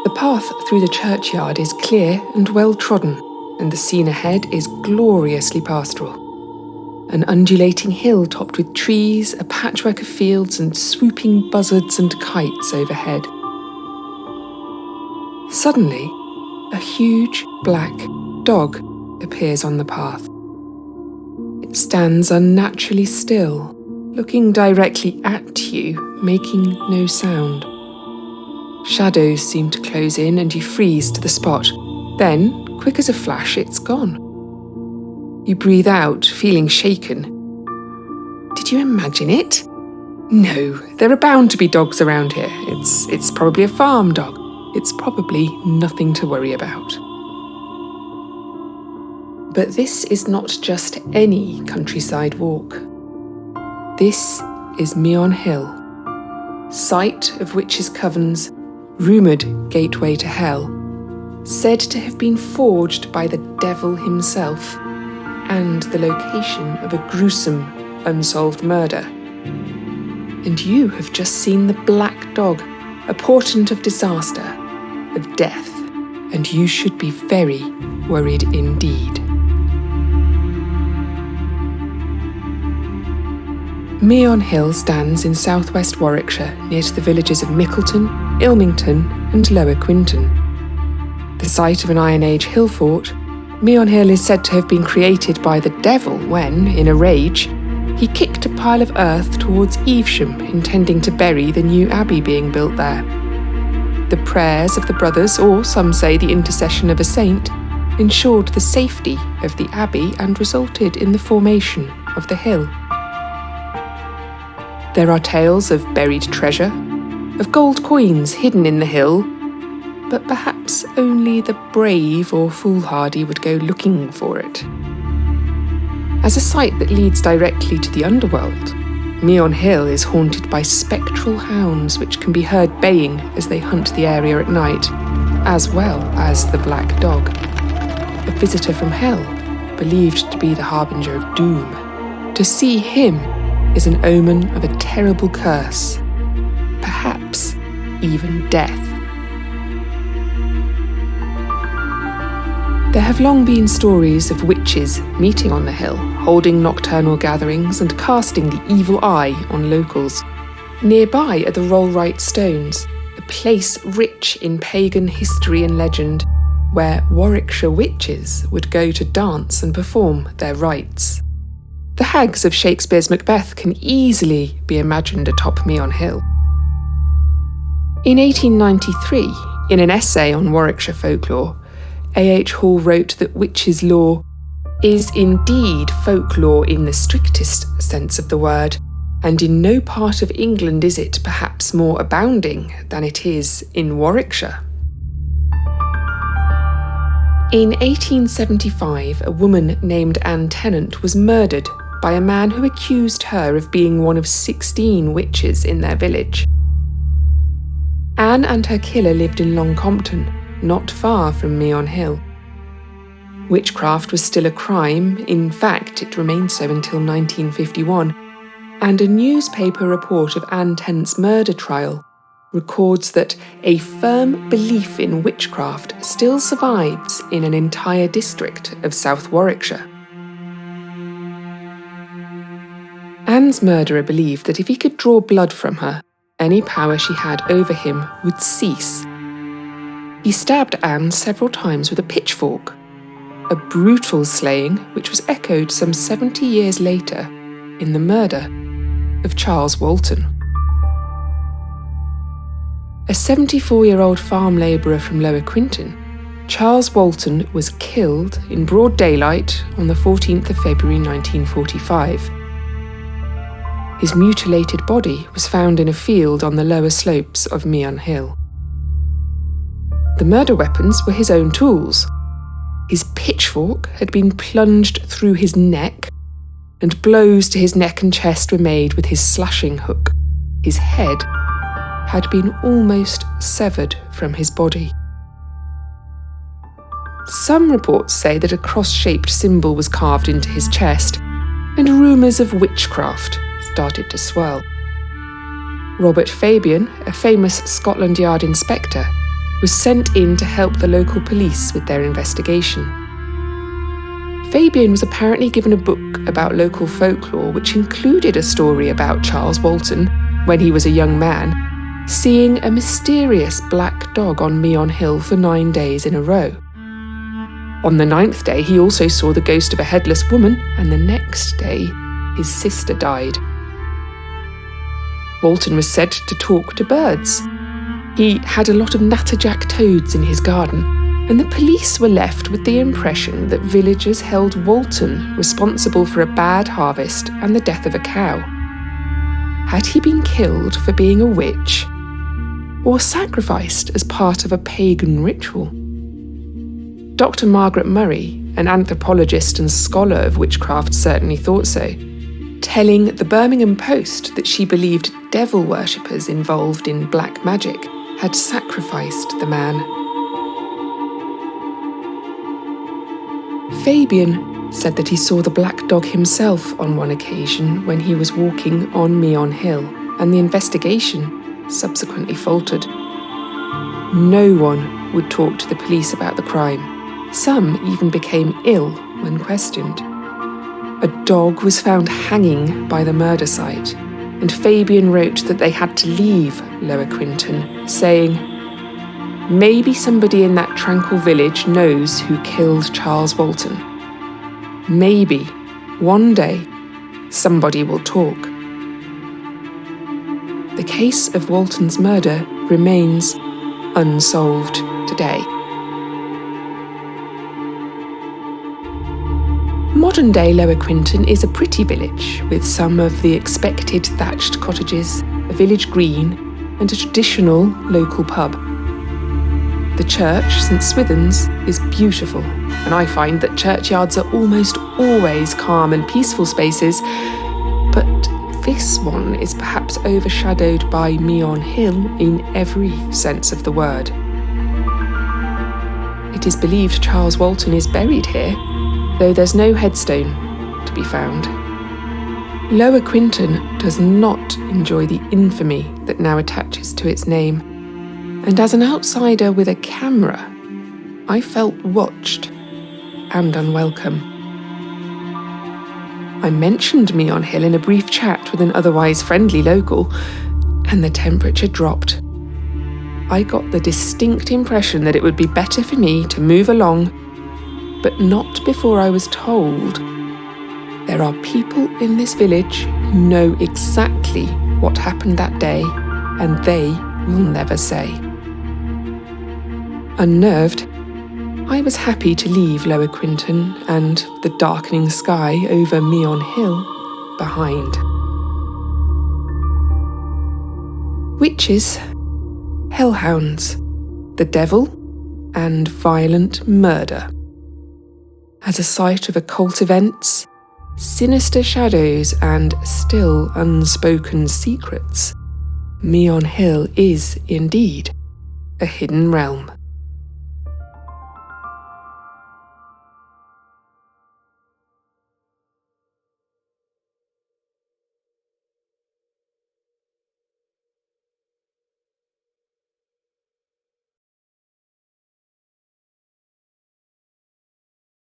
The path through the churchyard is clear and well-trodden, and the scene ahead is gloriously pastoral. An undulating hill topped with trees, a patchwork of fields and swooping buzzards and kites overhead. Suddenly, a huge black dog appears on the path. It stands unnaturally still, looking directly at you, making no sound. Shadows seem to close in and you freeze to the spot. Then, quick as a flash, it's gone. You breathe out, feeling shaken. Did you imagine it? No, there are bound to be dogs around here. It's probably a farm dog. It's probably nothing to worry about. But this is not just any countryside walk. This is Meon Hill, site of witches' covens, rumoured gateway to hell, said to have been forged by the devil himself, and the location of a gruesome, unsolved murder. And you have just seen the black dog, a portent of disaster, of death, and you should be very worried indeed. Meon Hill stands in southwest Warwickshire near to the villages of Mickleton, Ilmington and Lower Quinton. The site of an Iron Age hill fort, Meon Hill is said to have been created by the devil when, in a rage, he kicked a pile of earth towards Evesham, intending to bury the new abbey being built there. The prayers of the brothers, or some say the intercession of a saint, ensured the safety of the abbey and resulted in the formation of the hill. There are tales of buried treasure, of gold coins hidden in the hill, but perhaps only the brave or foolhardy would go looking for it. As a site that leads directly to the underworld, Meon Hill is haunted by spectral hounds which can be heard baying as they hunt the area at night, as well as the black dog, a visitor from hell, believed to be the harbinger of doom. To see him is an omen of a terrible curse, perhaps even death. There have long been stories of witches meeting on the hill, holding nocturnal gatherings and casting the evil eye on locals. Nearby are the Rollright Stones, a place rich in pagan history and legend, where Warwickshire witches would go to dance and perform their rites. The hags of Shakespeare's Macbeth can easily be imagined atop Meon Hill. In 1893, in an essay on Warwickshire folklore, A.H. Hall wrote that witches' lore is indeed folklore in the strictest sense of the word, and in no part of England is it perhaps more abounding than it is in Warwickshire. In 1875, a woman named Ann Tennant was murdered by a man who accused her of being one of 16 witches in their village. Anne and her killer lived in Long Compton, not far from Meon Hill. Witchcraft was still a crime, in fact it remained so until 1951, and a newspaper report of Ann Tennant's murder trial records that a firm belief in witchcraft still survives in an entire district of South Warwickshire. Anne's murderer believed that if he could draw blood from her, any power she had over him would cease. He stabbed Anne several times with a pitchfork, a brutal slaying which was echoed some 70 years later in the murder of Charles Walton. A 74-year-old farm labourer from Lower Quinton, Charles Walton was killed in broad daylight on the 14th of February 1945. His mutilated body was found in a field on the lower slopes of Meon Hill. The murder weapons were his own tools. His pitchfork had been plunged through his neck, and blows to his neck and chest were made with his slashing hook. His head had been almost severed from his body. Some reports say that a cross-shaped symbol was carved into his chest, and rumours of witchcraft started to swirl. Robert Fabian, a famous Scotland Yard inspector, was sent in to help the local police with their investigation. Fabian was apparently given a book about local folklore which included a story about Charles Walton, when he was a young man, seeing a mysterious black dog on Meon Hill for 9 days in a row. On the 9th day, he also saw the ghost of a headless woman, and the next day, his sister died. Walton was said to talk to birds. He had a lot of natterjack toads in his garden, and the police were left with the impression that villagers held Walton responsible for a bad harvest and the death of a cow. Had he been killed for being a witch, or sacrificed as part of a pagan ritual? Dr. Margaret Murray, an anthropologist and scholar of witchcraft, certainly thought so, telling the Birmingham Post that she believed devil worshippers involved in black magic had sacrificed the man. Fabian said that he saw the black dog himself on one occasion when he was walking on Meon Hill, and the investigation subsequently faltered. No one would talk to the police about the crime. Some even became ill when questioned. A dog was found hanging by the murder site, and Fabian wrote that they had to leave Lower Quinton, saying, "Maybe somebody in that tranquil village knows who killed Charles Walton. Maybe, one day, somebody will talk." The case of Walton's murder remains unsolved today. Modern-day Lower Quinton is a pretty village with some of the expected thatched cottages, a village green, and a traditional local pub. The church, St Swithin's, is beautiful, and I find that churchyards are almost always calm and peaceful spaces, but this one is perhaps overshadowed by Meon Hill in every sense of the word. It is believed Charles Walton is buried here, though there's no headstone to be found. Lower Quinton does not enjoy the infamy that now attaches to its name, and as an outsider with a camera, I felt watched and unwelcome. I mentioned Meon Hill in a brief chat with an otherwise friendly local, and the temperature dropped. I got the distinct impression that it would be better for me to move along, but not before I was told there are people in this village who know exactly what happened that day, and they will never say. Unnerved, I was happy to leave Lower Quinton and the darkening sky over Meon Hill behind. Witches, hellhounds, the devil, and violent murder. As a site of occult events, sinister shadows, and still unspoken secrets, Meon Hill is indeed a hidden realm.